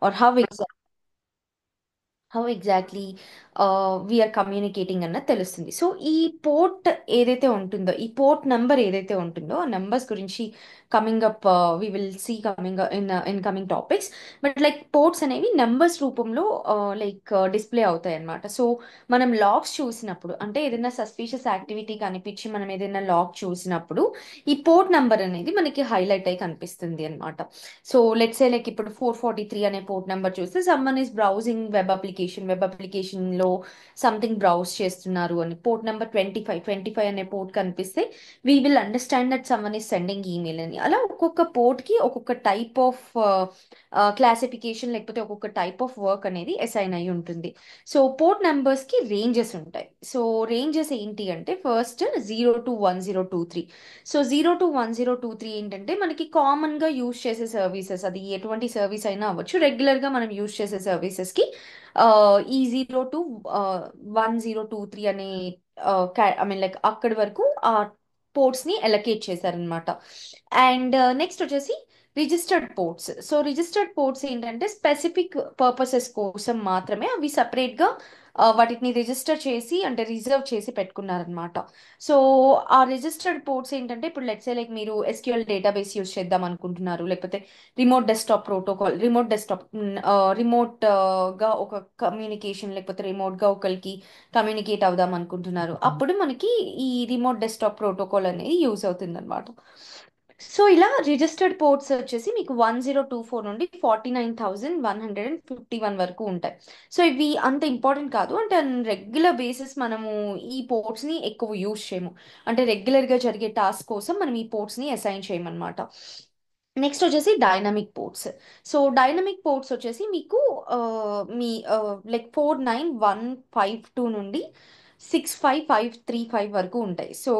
or how exactly we are communicating అన్నది తెలుస్తుంది. So ఈ పోర్ట్ ఏదైతే ఉంటుందో, ఈ పోర్ట్ నెంబర్ ఏదైతే ఉంటుందో ఆ నెంబర్స్ గురించి coming up we will see coming in coming topics. But like ports అనేవి నెంబర్స్ రూపంలో లైక్ డిస్ప్లే అవుతాయి అన్నమాట. సో మనం లాగ్స్ చూసినప్పుడు, అంటే ఏదైనా సస్పీషియస్ యాక్టివిటీ కనిపించి మనం ఏదైనా లాగ్ చూసినప్పుడు ఈ పోర్ట్ నెంబర్ అనేది మనకి హైలైట్ అయి కనిపిస్తుంది అనమాట. సో లెట్స్ సే లైక్ ఇప్పుడు 443 అనే పోర్ట్ నెంబర్ చూస్తే someone is browsing web application లో సంథింగ్ బ్రౌజ్ చేస్తున్నారు అని. పోర్ట్ నెంబర్ 25 అనే పోర్ట్ కనిపిస్తే we will understand that someone is sending email అని. అలా ఒక్కొక్క పోర్ట్ కి ఒక్కొక్క టైప్ ఆఫ్ క్లాసిఫికేషన్ లేకపోతే ఒక్కొక్క టైప్ ఆఫ్ వర్క్ అనేది అసైన్ అయి ఉంటుంది. సో పోర్ట్ నెంబర్స్ కి రేంజెస్ ఉంటాయి. సో రేంజెస్ ఏంటి అంటే ఫస్ట్ 0 to 1023. సో 0 to 1023 ఏంటంటే మనకి కామన్ గా యూజ్ చేసే సర్వీసెస్, అది ఎటువంటి సర్వీస్ అయినా అవ్వచ్చు, రెగ్యులర్ గా మనం యూజ్ చేసే సర్వీసెస్ కి ఈ 0 to 1023 అనే ఐ మీన్ లైక్ అక్కడి వరకు ఆ పోర్ట్స్ ని ఎలకేట్ చేశారనమాట. అండ్ నెక్స్ట్ వచ్చేసి registered ports. So registered ports ఏంటంటే స్పెసిఫిక్ పర్పసెస్ కోసం మాత్రమే అవి సపరేట్ గా వాటిని రిజిస్టర్ చేసి అంటే రిజర్వ్ చేసి పెట్టుకున్నారనమాట. సో ఆ రిజిస్టర్డ్ పోర్ట్స్ ఏంటంటే ఇప్పుడు లెట్స్ సే లైక్ మీరు ఎస్క్యూఎల్ డేటాబేస్ యూస్ చేద్దాం అనుకుంటున్నారు, లేకపోతే రిమోట్ గా ఒక కమ్యూనికేషన్, లేకపోతే రిమోట్ గా ఒకరికి కమ్యూనికేట్ అవుదాం అనుకుంటున్నారు, అప్పుడు మనకి ఈ రిమోట్ డెస్క్టాప్ ప్రోటోకాల్ అనేది యూజ్ అవుతుంది అనమాట. సో ఇలా రిజిస్టర్డ్ పోర్ట్స్ వచ్చేసి మీకు 1024 నుండి 49,151 వరకు ఉంటాయి. సో ఇవి అంత ఇంపార్టెంట్ కాదు, అంటే రెగ్యులర్ బేసిస్ మనము ఈ పోర్ట్స్ ని ఎక్కువ యూజ్ చేయము. అంటే రెగ్యులర్ గా జరిగే టాస్క్ కోసం మనం ఈ పోర్ట్స్ ని అసైన్ చేయమన్నమాట. నెక్స్ట్ వచ్చేసి dynamic ports. So dynamic ports వచ్చేసి మీకు ఆ, మీ లైక్ 49152 నుండి 65535 వరకు ఉంటాయి. సో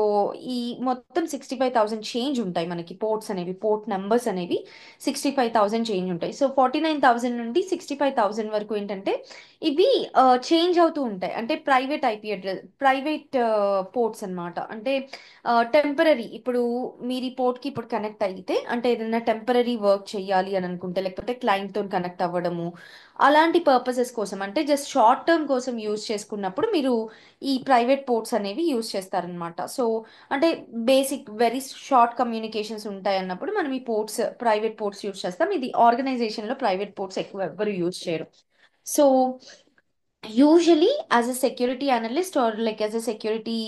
ఈ మొత్తం 65,000 చేంజ్ ఉంటాయి మనకి పోర్ట్స్ అనేవి, పోర్ట్ నెంబర్స్ అనేవి 65,000 చేంజ్ ఉంటాయి. సో 49,000 నుండి 65,000 వరకు ఏంటంటే ఇవి చేంజ్ అవుతూ ఉంటాయి. అంటే ప్రైవేట్ పోర్ట్స్ అన్నమాట. అంటే టెంపరీ, ఇప్పుడు మీరు ఈ పోర్ట్ కి ఇప్పుడు కనెక్ట్ అయితే, అంటే ఏదైనా టెంపరీ వర్క్ చేయాలి అని అనుకుంటే, లేకపోతే క్లయింట్ తో కనెక్ట్ అవ్వడము, అలాంటి పర్పసెస్ కోసం, అంటే జస్ట్ షార్ట్ టర్మ్ కోసం యూజ్ చేసుకున్నప్పుడు మీరు ఈ ప్రైవేట్ పోర్ట్స్ అనేవి యూజ్ చేస్తారనమాట. సో అంటే బేసిక్ వెరీ షార్ట్ కమ్యూనికేషన్స్ ఉంటాయి అన్నప్పుడు మనం ఈ ప్రైవేట్ పోర్ట్స్ యూజ్ చేస్తాం. ఇది ఆర్గనైజేషన్ లో ప్రైవేట్ పోర్ట్స్ ఎక్కువ ఎవ్వరు యూజ్ చేయరు. So usually as a security analyst or like as a security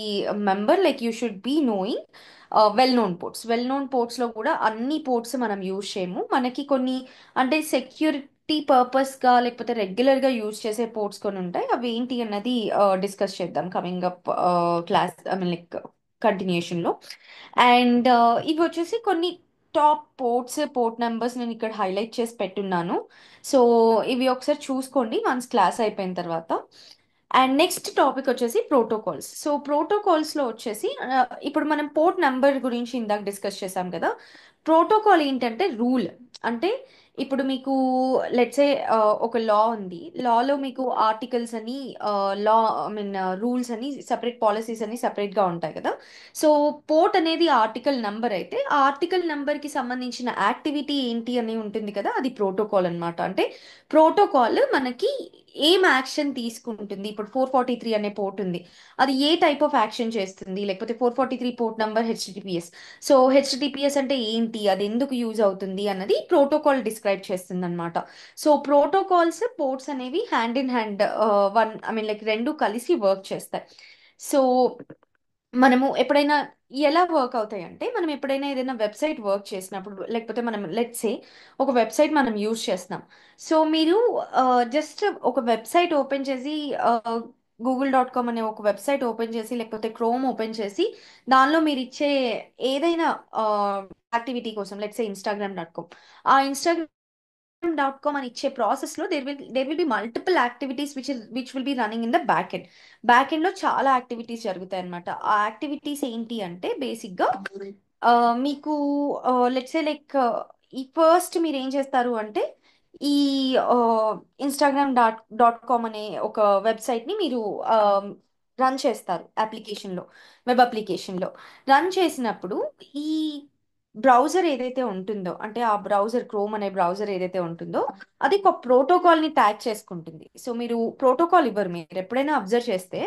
member, like you should be knowing well known ports లో కూడా అన్ని పోర్ట్స్ మనం యూజ్ చేయము. మనకి కొన్ని అంటే సెక్యూరిటీ పర్పస్ గా లేకపోతే రెగ్యులర్ గా యూజ్ చేసే పోర్ట్స్ కొన్ని ఉంటాయి. అవి ఏంటి అన్నది డిస్కస్ చేద్దాం coming up class I mean like continuation లో. అండ్ ఇవి వచ్చేసి కొన్ని టాప్ పోర్ట్ నెంబర్స్ నేను ఇక్కడ హైలైట్ చేసి పెట్టున్నాను. సో ఇవి ఒకసారి చూసుకోండి వన్స్ క్లాస్ అయిపోయిన తర్వాత. అండ్ నెక్స్ట్ టాపిక్ వచ్చేసి ప్రోటోకాల్స్. సో ప్రోటోకాల్స్ లో వచ్చేసి ఇప్పుడు మనం పోర్ట్ నెంబర్ గురించి ఇందాక డిస్కస్ చేసాం కదా. ప్రోటోకాల్ ఏంటంటే రూల్. అంటే ఇప్పుడు మీకు లెట్సే ఒక లా ఉంది, లాలో మీకు ఆర్టికల్స్ అని లా ఐ మీన్ రూల్స్ అని సపరేట్, పాలసీస్ అని సపరేట్ గా ఉంటాయి కదా. సో పోర్ట్ అనేది ఆర్టికల్ నంబర్ అయితే ఆ ఆర్టికల్ నంబర్ కి సంబంధించిన యాక్టివిటీ ఏంటి అని ఉంటుంది కదా, అది ప్రోటోకాల్ అన్నమాట. అంటే ప్రోటోకాల్ మనకి ఏం యాక్షన్ తీసుకుంటుంది. ఇప్పుడు 443 అనే పోర్ట్ ఉంది, అది ఏ టైప్ ఆఫ్ యాక్షన్ చేస్తుంది, లేకపోతే 443 port number HTTPS. So HTTPS అంటే ఏంటి, అది ఎందుకు యూజ్ అవుతుంది అన్నది ప్రోటోకాల్ డిస్క్రైబ్ చేస్తుంది అనమాట. సో ప్రోటోకాల్స్ పోర్ట్స్ అనేవి hand in hand, one I mean like రెండు కలిసి వర్క్ చేస్తాయి. సో మనము ఎప్పుడైనా ఎలా వర్క్ అవుతాయి అంటే, మనం ఎప్పుడైనా ఏదైనా వెబ్సైట్ వర్క్ చేసినప్పుడు, లేకపోతే మనం లెట్స్ సే ఒక వెబ్సైట్ మనం యూజ్ చేస్తున్నాం. సో మీరు జస్ట్ ఒక వెబ్సైట్ ఓపెన్ చేసి google.com అనే ఒక వెబ్సైట్ ఓపెన్ చేసి, లేకపోతే క్రోమ్ ఓపెన్ చేసి దానిలో మీరు ఇచ్చే ఏదైనా యాక్టివిటీ కోసం, లెట్స్ సే Instagram.com, ఆ Instagram.com అని ఇచ్చే ప్రాసెస్ లో there will be multiple activities which will be running in the back end లో చాలా యాక్టివిటీస్ జరుగుతాయి అనమాట. ఆ యాక్టివిటీస్ ఏంటి అంటే బేసిక్ గా మీకు లెట్స్ సే లైక్ ఈ ఫస్ట్ మీరు ఏం చేస్తారు అంటే ఈ Instagram.com అనే ఒక వెబ్సైట్ ని మీరు రన్ చేస్తారు వెబ్ అప్లికేషన్ లో. రన్ చేసినప్పుడు బ్రౌజర్ ఏదైతే ఉంటుందో, అంటే ఆ బ్రౌజర్ క్రోమ్ అనే బ్రౌజర్ ఏదైతే ఉంటుందో అది ఒక ప్రోటోకాల్ ని ట్యాగ్ చేసుకుంటుంది. సో మీరు ప్రోటోకాల్ ఇవ్వరు. మీరు ఎప్పుడైనా అబ్జర్వ్ చేస్తే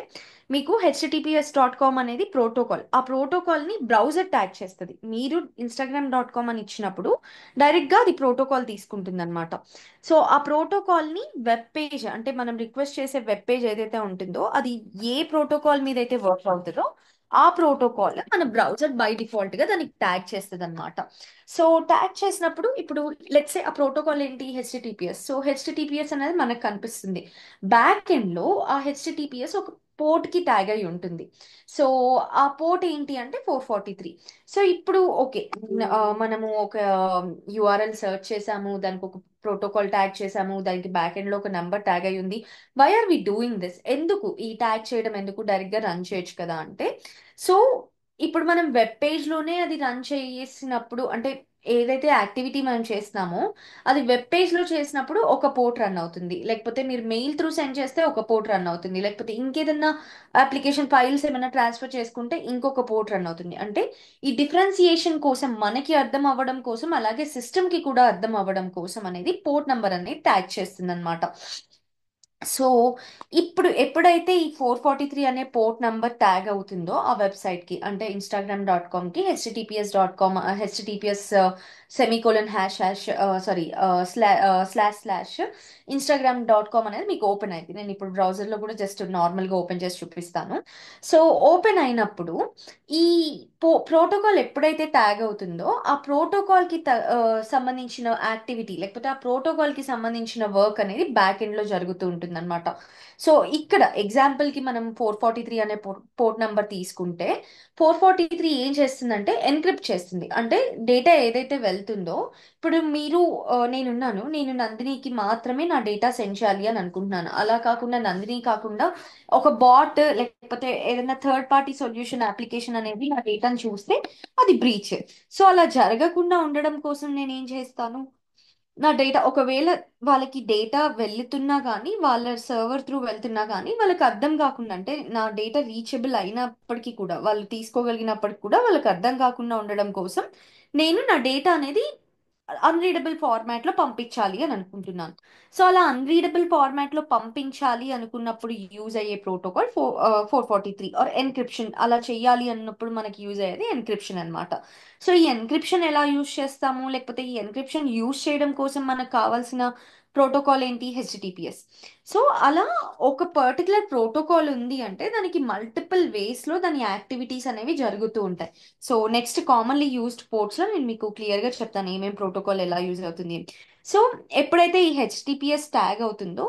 మీకు https.com అనేది ప్రోటోకాల్, ఆ ప్రోటోకాల్ ని బ్రౌజర్ ట్యాగ్ చేస్తుంది. మీరు instagram.com అని ఇచ్చినప్పుడు డైరెక్ట్ గా అది ప్రోటోకాల్ తీసుకుంటుంది అనమాట. సో ఆ ప్రోటోకాల్ ని వెబ్ పేజ్, అంటే మనం రిక్వెస్ట్ చేసే వెబ్ పేజ్ ఏదైతే ఉంటుందో అది ఏ ప్రోటోకాల్ మీద అయితే వర్క్ అవుతుందో ఆ ప్రోటోకాల్ మన బ్రౌజర్ బై డిఫాల్ట్ గా దానికి ట్యాగ్ చేస్తుంది అనమాట. సో ట్యాగ్ చేసినప్పుడు ఇప్పుడు లెట్స్ సే ఆ ప్రోటోకాల్ ఏంటి, హెచ్టిటిపిఎస్. సో హెచ్టిటిపిఎస్ అనేది మనకు కనిపిస్తుంది. బ్యాక్ ఎండ్ లో ఆ హెచ్టిటిపిఎస్ ఒక పోర్ట్ కి ట్యాగ్ అయి ఉంటుంది. సో ఆ పోర్ట్ ఏంటి అంటే 443. సో ఇప్పుడు ఓకే, మనము ఒక యుఆర్ఎల్ సెర్చ్ చేసాము, దానికి ఒక ప్రోటోకాల్ ట్యాగ్ చేసాము, దానికి బ్యాక్ ఎండ్ లో ఒక నెంబర్ ట్యాగ్ అయి ఉంది. Why are we doing this, ఎందుకు ఈ ట్యాగ్ చేయడం, ఎందుకు డైరెక్ట్ గా రన్ చేయొచ్చు కదా అంటే, సో ఇప్పుడు మనం వెబ్ పేజ్ లోనే అది రన్ చేసినప్పుడు, అంటే ఏదైతే యాక్టివిటీ మనం చేస్తున్నామో అది వెబ్ పేజ్ లో చేసినప్పుడు ఒక పోర్ట్ రన్ అవుతుంది, లేకపోతే మీరు మెయిల్ త్రూ సెండ్ చేస్తే ఒక పోర్ట్ రన్ అవుతుంది, లేకపోతే ఇంకేదన్నా అప్లికేషన్ ఫైల్స్ ఏమైనా ట్రాన్స్ఫర్ చేసుకుంటే ఇంకొక పోర్ట్ రన్ అవుతుంది. అంటే ఈ డిఫరెన్సియేషన్ కోసం, మనకి అర్థం అవ్వడం కోసం, అలాగే సిస్టమ్ కి కూడా అర్థం అవ్వడం కోసం అనేది పోర్ట్ నంబర్ అనేది ట్యాగ్ చేస్తుంది అనమాట. సో ఇప్పుడు ఎప్పుడైతే ఈ 443 అనే పోర్ట్ నంబర్ ట్యాగ్ అవుతుందో ఆ వెబ్సైట్ కి, అంటే instagram.com కి https.com, https semicolon hash hash sorry slash slash instagram.com అనేది మీకు ఓపెన్ అయింది. నేను ఇప్పుడు బ్రౌజర్ లో కూడా జస్ట్ నార్మల్ గా ఓపెన్ చేసి చూపిస్తాను. సో ఓపెన్ అయినప్పుడు ఈ ప్రోటోకాల్ ఎప్పుడైతే ట్యాగ్ అవుతుందో ఆ ప్రోటోకాల్ కి సంబంధించిన యాక్టివిటీ, లేకపోతే ఆ ప్రోటోకాల్ కి సంబంధించిన వర్క్ అనేది బ్యాక్ ఎండ్ లో జరుగుతూ ఉంటుంది అనమాట. సో ఇక్కడ ఎగ్జాంపుల్ కి మనం 443 అనే పోర్ట్ నంబర్ తీసుకుంటే 443 ఏం చేస్తుందంటే ఎన్క్రిప్ట్ చేస్తుంది. అంటే డేటా ఏదైతే వెళ్తుందో, ఇప్పుడు మీరు నేనున్నాను, నేను నందినికి మాత్రమే నా డేటా సెండ్ చేయాలి అని అనుకుంటున్నాను. అలా కాకుండా నందిని కాకుండా ఒక బాట్ లేకపోతే ఏదైనా థర్డ్ పార్టీ సొల్యూషన్ అప్లికేషన్ అనేది నా డేటాను చూస్తే అది బ్రీచ్. సో అలా జరగకుండా ఉండడం కోసం నేను ఏం చేస్తాను, నా డేటా ఒకవేళ వాళ్ళకి డేటా వెళ్తున్నా కానీ, వాళ్ళ సర్వర్ త్రూ వెళ్తున్నా కానీ వాళ్ళకి అర్థం కాకుండా, అంటే నా డేటా రీచబుల్ అయినప్పటికీ కూడా, వాళ్ళు తీసుకోగలిగినప్పటికీ కూడా వాళ్ళకి అర్థం కాకుండా ఉండడం కోసం నేను నా డేటా అనేది అన్రీడబుల్ ఫార్మాట్ లో పంపించాలి అని అనుకుంటున్నాను. సో అలా అన్రీడబుల్ ఫార్మాట్ లో పంపించాలి అనుకున్నప్పుడు యూజ్ అయ్యే ప్రోటోకాల్ 443 ఆర్ ఎన్క్రిప్షన్. అలా చేయాలి అన్నప్పుడు మనకి యూజ్ అయ్యేది ఎన్క్రిప్షన్ అన్నమాట. సో ఈ ఎన్క్రిప్షన్ ఎలా యూజ్ చేస్తాము, లేకపోతే ఈ ఎన్క్రిప్షన్ యూజ్ చేయడం కోసం మనకు కావాల్సిన ప్రోటోకాల్ ఏంటి, హెచ్టిటిపిఎస్. సో అలా ఒక పర్టికులర్ ప్రోటోకాల్ ఉంది అంటే దానికి మల్టిపుల్ వేస్ లో దాని యాక్టివిటీస్ అనేవి జరుగుతూ ఉంటాయి. So next commonly used ports లో నేను మీకు క్లియర్ గా చెప్తాను ఏమేం ప్రోటోకాల్ ఎలా యూజ్ అవుతుంది అని. సో ఎప్పుడైతే ఈ హెచ్టిటిపిఎస్ ట్యాగ్ అవుతుందో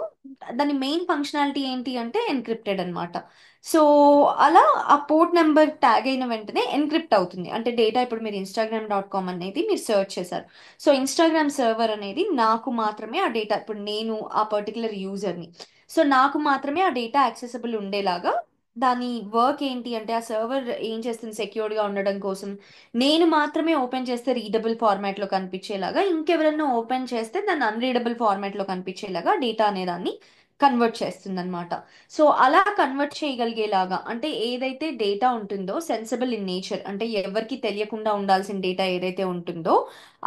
దాని మెయిన్ ఫంక్షనాలిటీ ఏంటి అంటే ఎన్క్రిప్టెడ్ అన్నమాట. సో అలా ఆ పోర్ట్ నెంబర్ ట్యాగ్ అయిన వెంటనే ఎన్క్రిప్ట్ అవుతుంది. అంటే డేటా, ఇప్పుడు మీరు instagram.com అనేది మీరు సెర్చ్ చేశారు. సో ఇన్స్టాగ్రామ్ సర్వర్ అనేది నాకు మాత్రమే ఆ డేటా, ఇప్పుడు నేను ఆ పర్టికులర్ యూజర్ని, సో నాకు మాత్రమే ఆ డేటా యాక్సెసిబుల్ ఉండేలాగా దాని వర్క్ ఏంటి అంటే, ఆ సర్వర్ ఏం చేస్తుంది సెక్యూర్డ్ గా ఉండడం కోసం నేను మాత్రమే ఓపెన్ చేస్తే రీడబుల్ ఫార్మాట్ లో కనిపించేలాగా, ఇంకెవరన్నా ఓపెన్ చేస్తే దాన్ని అన్రీడబుల్ ఫార్మాట్ లో కనిపించేలాగా డేటా అనే దాన్ని కన్వర్ట్ చేస్తుంది అనమాట. సో అలా కన్వర్ట్ చేయగలిగేలాగా, అంటే ఏదైతే డేటా ఉంటుందో సెన్సిబుల్ ఇన్ నేచర్, అంటే ఎవరికి తెలియకుండా ఉండాల్సిన డేటా ఏదైతే ఉంటుందో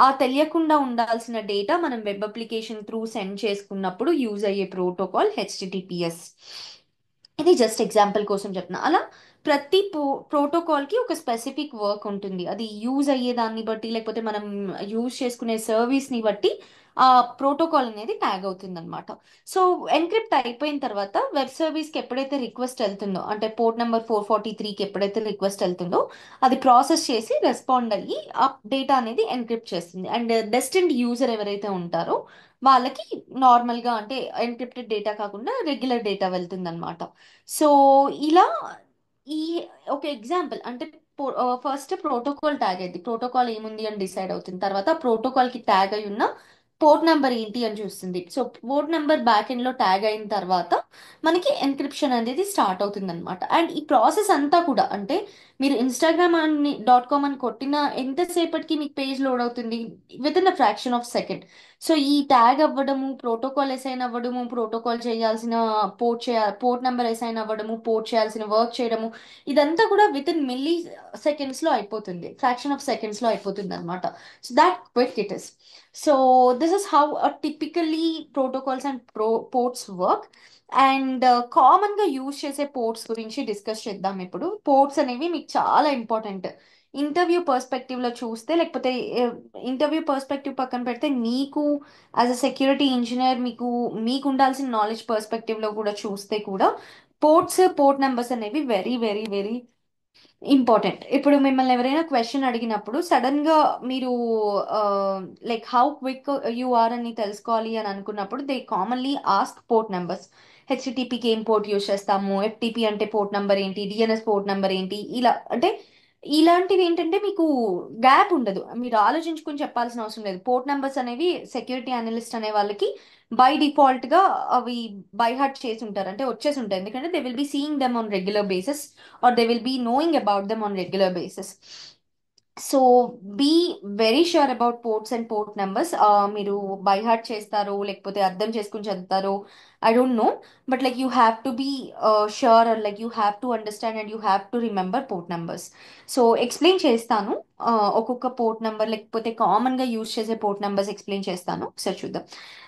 ఆ తెలియకుండా ఉండాల్సిన డేటా మనం వెబ్ అప్లికేషన్ త్రూ సెండ్ చేసుకున్నప్పుడు యూజ్ అయ్యే ప్రోటోకాల్ హెచ్టిటిపిఎస్. ఇది జస్ట్ ఎగ్జాంపుల్ కోసం చెప్తున్నా. అలా ప్రతి ప్రోటోకాల్ కి ఒక స్పెసిఫిక్ వర్క్ ఉంటుంది. అది యూజ్ అయ్యే దాన్ని బట్టి, లేకపోతే మనం యూజ్ చేసుకునే సర్వీస్ ని బట్టి ఆ ప్రోటోకాల్ అనేది ట్యాగ్ అవుతుంది అనమాట. సో ఎన్క్రిప్ట్ అయిపోయిన తర్వాత వెబ్ సర్వీస్ కి ఎప్పుడైతే రిక్వెస్ట్ వెళ్తుందో, అంటే పోర్ట్ నెంబర్ 443కి ఎప్పుడైతే రిక్వెస్ట్ వెళ్తుందో అది ప్రాసెస్ చేసి రెస్పాండ్ అయ్యి ఆ డేటా అనేది ఎన్క్రిప్ట్ చేస్తుంది. అండ్ డెస్టిన్డ్ యూజర్ ఎవరైతే ఉంటారో వాళ్ళకి నార్మల్ గా, అంటే ఎన్క్రిప్టెడ్ డేటా కాకుండా రెగ్యులర్ డేటా వెళ్తుంది అనమాట. సో ఇలా ఈ ఒక ఎగ్జాంపుల్ అంటే, ఫస్ట్ ప్రోటోకాల్ ట్యాగ్ అయింది, ప్రోటోకాల్ ఏముంది అని డిసైడ్ అవుతుంది, తర్వాత ప్రోటోకాల్ కి ట్యాగ్ అయి ఉన్న పోర్ట్ నెంబర్ ఏంటి అని చూస్తుంది. So port number back end లో ట్యాగ్ అయిన తర్వాత మనకి ఎన్క్రిప్షన్ అనేది స్టార్ట్ అవుతుంది అనమాట. అండ్ ఈ ప్రాసెస్ అంతా కూడా, అంటే మీరు instagram.com అని కొట్టిన ఎంతసేపటికి మీకు పేజ్ లోడ్ అవుతుంది, with in a fraction of second. So ఈ ట్యాగ్ అవ్వడము, ప్రోటోకాల్ అసైన్ అవ్వడము, ప్రోటోకాల్ చేయాల్సిన పోర్ట్ నెంబర్ అసైన్ అవ్వడము, పోర్ట్ చేయాల్సిన వర్క్ చేయడము, ఇదంతా కూడా విత్ ఇన్ మిల్లీ సెకండ్స్ లో అయిపోతుంది, ఫ్రాక్షన్ ఆఫ్ సెకండ్స్ లో అయిపోతుంది అనమాట. So that quick it is. So this is how typically protocols and ports work. And common గా యూజ్ చేసే పోర్ట్స్ గురించి డిస్కస్ చేద్దాం ఇప్పుడు. పోర్ట్స్ అనేవి మీకు చాలా ఇంపార్టెంట్. ఇంటర్వ్యూ పర్స్పెక్టివ్ లో చూస్తే, లేకపోతే ఇంటర్వ్యూ పర్స్పెక్టివ్ పక్కన పెడితే, నీకు యాజ్ అ సెక్యూరిటీ ఇంజనీర్ మీకు ఉండాల్సిన నాలెడ్జ్ పర్స్పెక్టివ్ లో కూడా చూస్తే కూడా పోర్ట్ నెంబర్స్ అనేవి వెరీ వెరీ వెరీ ఇంపార్టెంట్. ఇప్పుడు మిమ్మల్ని ఎవరైనా క్వశ్చన్ అడిగినప్పుడు సడన్ గా మీరు like how quick you are అని తెలుసుకోవాలి అని అనుకున్నప్పుడు they commonly ask port numbers. హెచ్టిటిపికి ఏం పోర్ట్ యూస్ చేస్తాము, ఎఫ్టిపి అంటే పోర్ట్ నెంబర్ ఏంటి, డిఎన్ఎస్ పోర్ట్ నెంబర్ ఏంటి, ఇలా అంటే ఇలాంటివి ఏంటంటే మీకు గ్యాప్ ఉండదు, మీరు ఆలోచించుకుని చెప్పాల్సిన అవసరం లేదు. పోర్ట్ నెంబర్స్ అనేవి సెక్యూరిటీ అనలిస్ట్ అనే వాళ్ళకి బై డిఫాల్ట్ గా అవి బై హార్ట్ చేసి ఉంటారు, అంటే వచ్చేసి ఉంటాయి, ఎందుకంటే they will be seeing them on regular basis or they will be knowing about them on regular basis. So be very sure about ports and port numbers. మీరు by heart చేస్తారో లేకపోతే అర్థం చేసుకుని చదువుతారో I don't know, but like you have to be sure, or like you have to understand and you have to remember port numbers. So explain చేస్తాను. ఒక్కొక్క port number లేకపోతే common గా యూజ్ చేసే పోర్ట్ నెంబర్స్ ఎక్స్ప్లెయిన్ చేస్తాను, ఒకసారి చూద్దాం.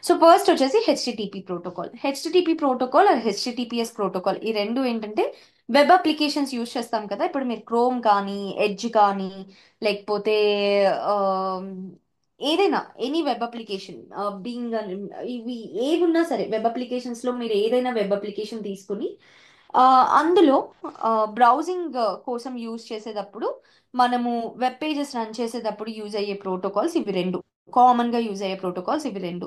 So first వచ్చేసి HTTP protocol. HTTP protocol or HTTPS protocol, ఈ రెండు ఏంటంటే వెబ్ అప్లికేషన్స్ యూజ్ చేస్తాం కదా, ఇప్పుడు మీరు క్రోమ్ కానీ, ఎడ్జ్ కానీ, లేకపోతే ఆ, ఏదైనా ఎనీ వెబ్ అప్లికేషన్, బీయింగ్ ఇవి ఏవున్నా సరే, వెబ్ అప్లికేషన్స్ లో మీరు ఏదైనా వెబ్ అప్లికేషన్ తీసుకుని ఆ, అందులో బ్రౌజింగ్ కోసం యూజ్ చేసేటప్పుడు, మనము వెబ్ పేజెస్ రన్ చేసేటప్పుడు యూజ్ అయ్యే ప్రోటోకాల్స్ ఇవి రెండు. కామన్ గా యూజ్ అయ్యే ప్రోటోకాల్స్ ఇవి రెండు.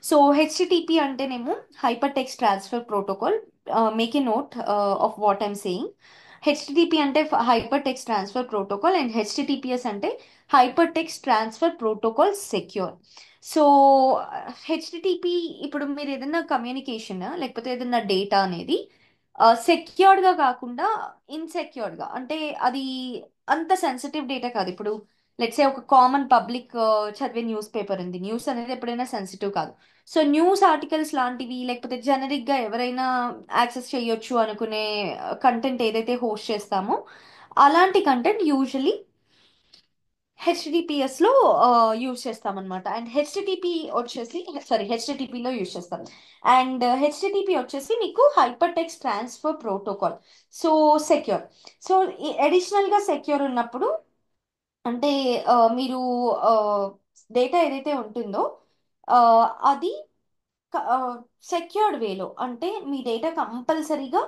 సో హెచ్టిటిపి అంటేనేమో hyper text transfer protocol. Make a note of what I'm saying. HTTP అంటే hyper text transfer protocol, and HTTPS అంటే hyper text transfer protocol secure. So HTTP, ఇప్పుడు మీరు ఏదైనా కమ్యూనికేషన్ లేకపోతే ఏదైనా డేటా అనేది సెక్యూర్డ్ గా కాకుండా ఇన్సెక్యూర్డ్ గా, అంటే అది అంత సెన్సిటివ్ డేటా కాదు. ఇప్పుడు లెట్స్ సే ఒక కామన్ పబ్లిక్ చదివే న్యూస్ పేపర్ ఉంది, న్యూస్ అనేది ఎప్పుడైనా సెన్సిటివ్ కాదు. సో న్యూస్ ఆర్టికల్స్ లాంటివి, లేకపోతే జనరిక్ గా ఎవరైనా యాక్సెస్ చేయొచ్చు అనుకునే కంటెంట్ ఏదైతే హోస్ట్ చేస్తామో, అలాంటి కంటెంట్ యూజువలీ హెచ్డిపిఎస్ లో యూజ్ చేస్తాం అనమాట. అండ్ హెచ్టిటిపి వచ్చేసి, సారీ, హెచ్టిటిపిలో యూజ్ చేస్తాం. అండ్ హెచ్టిటిపి వచ్చేసి మీకు hyper text transfer protocol. So secure. So additional గా సెక్యూర్ ఉన్నప్పుడు, అంటే మీరు డేటా ఏదైతే ఉంటుందో ఆ, అది సెక్యూర్డ్ వేలో, అంటే మీ డేటా కంపల్సరీగా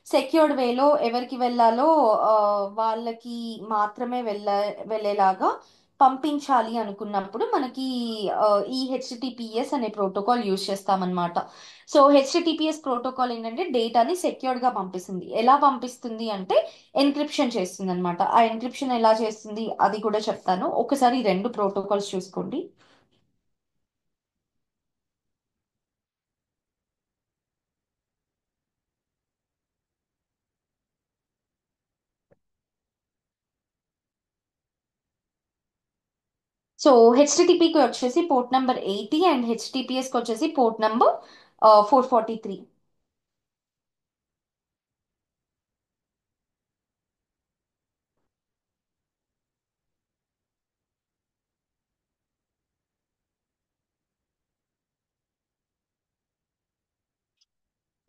సెక్యూర్డ్ వేలో ఎవరికి వెళ్ళాలో ఆ, వాళ్ళకి మాత్రమే వెళ్ళేలాగా పంపించాలి అనుకున్నప్పుడు మనకి ఆ, ఈ హెచ్టిటిపిఎస్ అనే ప్రోటోకాల్ యూజ్ చేస్తామన్నమాట. సో హెచ్టిటిపిఎస్ ప్రోటోకాల్ ఏంటంటే డేటాని సెక్యూర్డ్ గా పంపిస్తుంది. ఎలా పంపిస్తుంది అంటే ఎన్క్రిప్షన్ చేస్తుంది అనమాట. ఆ ఎన్క్రిప్షన్ ఎలా చేస్తుంది అది కూడా చెప్తాను, ఒకసారి ఈ రెండు ప్రోటోకాల్స్ చూసుకోండి. సో హెచ్టిటిపికి వచ్చేసి పోర్ట్ నెంబర్ 80, అండ్ హెచ్టిటిపిఎస్కి వచ్చేసి పోర్ట్ నెంబర్ 443.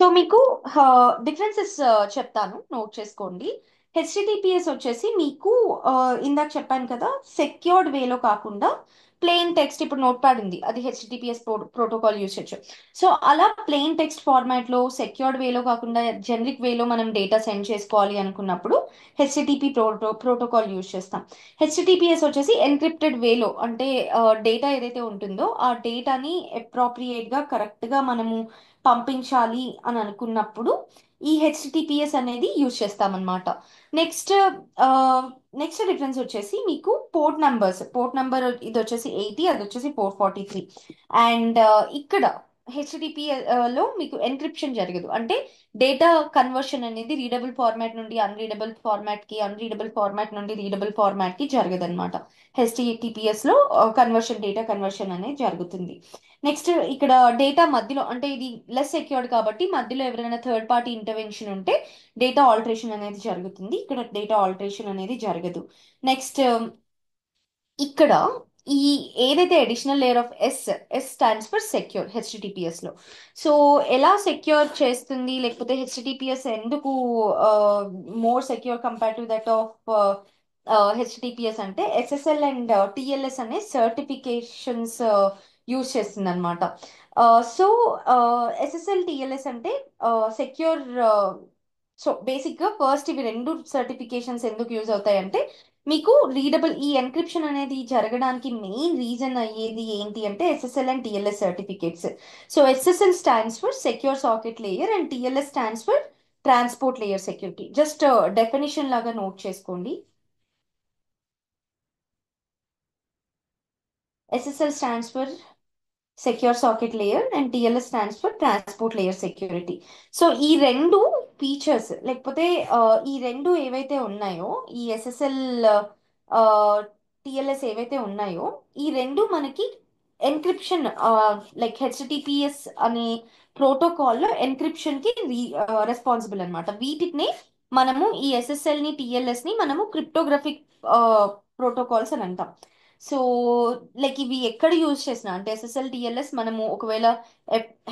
సో మీకు డిఫరెన్సెస్ చెప్తాను, నోట్ చేసుకోండి. హెచ్టిటిపిఎస్ వచ్చేసి మీకు ఇందాక చెప్పాను కదా, సెక్యూర్డ్ వేలో కాకుండా ప్లెయిన్ టెక్స్ట్, ఇప్పుడు నోట్ ప్యాడ్ ఉంది, అది హెచ్టిటిపిఎస్ ప్రోటోకాల్ యూస్ చేయొచ్చు. సో అలా ప్లెయిన్ టెక్స్ట్ ఫార్మాట్ లో సెక్యూర్డ్ వేలో కాకుండా జనరిక్ వేలో మనం డేటా సెండ్ చేసుకోవాలి అనుకున్నప్పుడు హెచ్టిటిపి ప్రోటోకాల్ యూస్ చేస్తాం. హెచ్టిటిపిఎస్ వచ్చేసి ఎన్క్రిప్టెడ్ వేలో, అంటే డేటా ఏదైతే ఉంటుందో ఆ డేటాని అప్రాప్రియేట్ గా కరెక్ట్ గా మనము పంపించాలి అని అనుకున్నప్పుడు ఈ హెచ్టిటిపిఎస్ అనేది యూజ్ చేస్తామన్నమాట. నెక్స్ట్ నెక్స్ట్ డిఫరెన్స్ వచ్చేసి మీకు పోర్ట్ నంబర్ ఇది వచ్చేసి 80, అది వచ్చేసి 443. అండ్ ఇక్కడ హెచ్టిటిపి లో మీకు ఎన్క్రిప్షన్ జరగదు. అంటే డేటా కన్వర్షన్ అనేది రీడబుల్ ఫార్మాట్ నుండి అన్రీడబుల్ ఫార్మాట్ కి, అన్రీడబుల్ ఫార్మాట్ నుండి రీడబుల్ ఫార్మాట్ కి జరగదు అనమాట. హెచ్టిటిపిఎస్ లో కన్వర్షన్, డేటా కన్వర్షన్ అనేది జరుగుతుంది. నెక్స్ట్ ఇక్కడ డేటా మధ్యలో, అంటే ఇది లెస్ సెక్యూర్డ్ కాబట్టి మధ్యలో ఎవరైనా థర్డ్ పార్టీ ఇంటర్వెన్షన్ ఉంటే డేటా ఆల్టరేషన్ అనేది జరుగుతుంది. ఇక్కడ డేటా ఆల్టరేషన్ అనేది జరగదు. నెక్స్ట్ ఇక్కడ ఈ ఏదైతే additional layer of yes stands for secure HTTPS లో. సో ఎలా సెక్యూర్ చేస్తుంది, లేకపోతే హెచ్టిటిపిఎస్ ఎందుకు more secure compare to that of HTTPS అంటే ఎస్ఎస్ఎల్ అండ్ టిఎల్ఎస్ అనే సర్టిఫికేషన్స్ యూజ్ చేస్తుంది అనమాట. సో ఎస్ఎస్ఎల్ టిఎల్ఎస్ అంటే సెక్యూర్. సో బేసిక్ గా ఫస్ట్ ఇవి రెండు సర్టిఫికేషన్స్ ఎందుకు యూజ్ అవుతాయంటే, మీకు రీడబుల్ ఈ ఎన్క్రిప్షన్ అనేది జరగడానికి మెయిన్ రీజన్ అయ్యేది ఏంటి అంటే SSL and TLS certificates. So SSL stands for secure socket layer and TLS stands for transport layer security. Just definition లాగా నోట్ చేసుకోండి. SSL stands for secure socket layer and TLS stands for transport layer security. So ఈ రెండు features, లేకపోతే ఈ రెండు ఏవైతే ఉన్నాయో, ఈ ఎస్ఎస్ఎల్ టిఎల్ఎస్ ఏవైతే ఉన్నాయో, ఈ రెండు మనకి ఎన్క్రిప్షన్, లైక్ హెచ్టిటిపిఎస్ అనే ప్రోటోకాల్లో ఎన్క్రిప్షన్ కి రెస్పాన్సిబుల్ అనమాట. వీటిని మనము ఈ ఎస్ఎస్ఎల్ ని టిఎల్ఎస్ ని మనము క్రిప్టోగ్రఫిక్ ప్రోటోకాల్స్ అని అంటాం. సో లైక్ ఇవి ఎక్కడ యూజ్ చేసినా అంటే ఎస్ఎస్ఎల్ టిఎల్ఎస్ మనము ఒకవేళ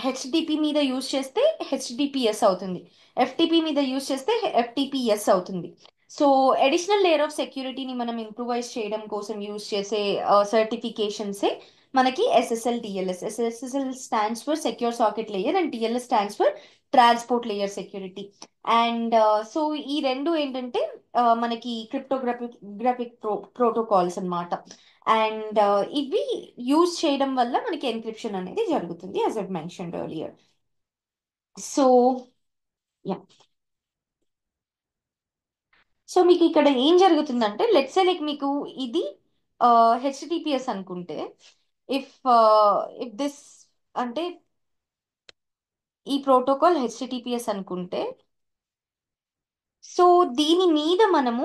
హెచ్డిపి మీద యూజ్ చేస్తే హెచ్డిపిఎస్ అవుతుంది, ఎఫ్టిపి మీద యూజ్ చేస్తే ఎఫ్టిపిఎస్ అవుతుంది. సో అడిషనల్ లేయర్ ఆఫ్ సెక్యూరిటీని మనం ఇంప్రూవైజ్ చేయడం కోసం యూజ్ చేసే సర్టిఫికేషన్సే మనకి SSL TLS. SSL stands for secure socket layer and TLS stands for transport layer security. And so ఈ రెండు ఏంటంటే మనకి క్రిప్టోగ్రఫిక్ గ్రాఫిక్ ప్రోటోకాల్స్ అన్నమాట. అండ్ ఇవి యూజ్ చేయడం వల్ల మనకి ఎన్క్రిప్షన్ అనేది జరుగుతుంది, as I mentioned earlier. So yeah, so మీకు ఇక్కడ ఏం జరుగుతుందంటే, లెట్స్ సే లైక్ మీకు ఇది హెచ్టిటిపిఎస్ అనుకుంటే, ఇఫ్ ఇఫ్ దిస్ అంటే ఈ ప్రోటోకాల్ హెచ్టిటిపిఎస్ అనుకుంటే, సో దీని మీద మనము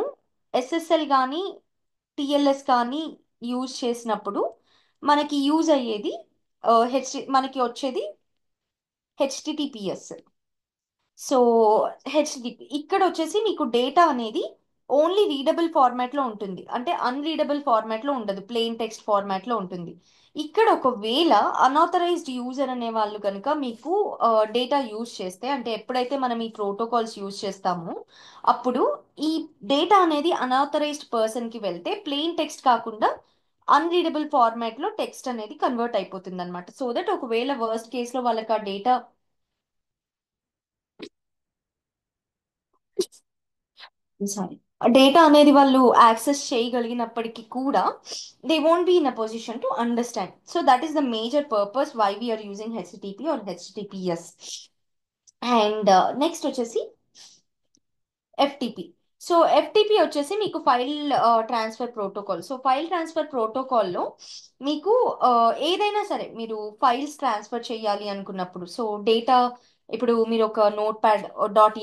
ఎస్ఎస్ఎల్ కానీ టిఎల్ఎస్ కానీ యూజ్ చేసినప్పుడు మనకి యూజ్ అయ్యేది మనకి వచ్చేది హెచ్టిటిపిఎస్. సో హెచ్డిపి ఇక్కడ వచ్చేసి మీకు డేటా అనేది ఓన్లీ రీడబుల్ ఫార్మాట్ లో ఉంటుంది, అంటే అన్రీడబుల్ ఫార్మాట్ లో ఉండదు, ప్లెయిన్ టెక్స్ట్ ఫార్మాట్ లో ఉంటుంది. ఇక్కడ ఒకవేళ అన్ఆథరైజ్డ్ యూజర్ అనే వాళ్ళు కనుక మీకు డేటా యూజ్ చేస్తే, అంటే ఎప్పుడైతే మనం ఈ ప్రోటోకాల్స్ యూజ్ చేస్తామో అప్పుడు ఈ డేటా అనేది అన్ఆథరైజ్డ్ పర్సన్ కి వెళ్తే ప్లెయిన్ టెక్స్ట్ కాకుండా అన్రీడబుల్ ఫార్మాట్ లో టెక్స్ట్ అనేది కన్వర్ట్ అయిపోతుంది అనమాట. సో దట్ ఒకవేళ వర్స్ట్ కేస్ లో వాళ్ళకి ఆ డేటా సారీ డేటా అనేది వాళ్ళు యాక్సెస్ చేయగలిగినప్పటికీ కూడా they won't be in a position to understand. So that is the major purpose why we are using HTTP or HTTPS. And next వచ్చేసి ఎఫ్టిపి. సో ఎఫ్టిపి వచ్చేసి మీకు file transfer protocol. So file transfer ప్రోటోకాల్లో మీకు ఏదైనా సరే మీరు files transfer చేయాలి అనుకున్నప్పుడు, సో డేటా ఇప్పుడు మీరు ఒక నోట్ ప్యాడ్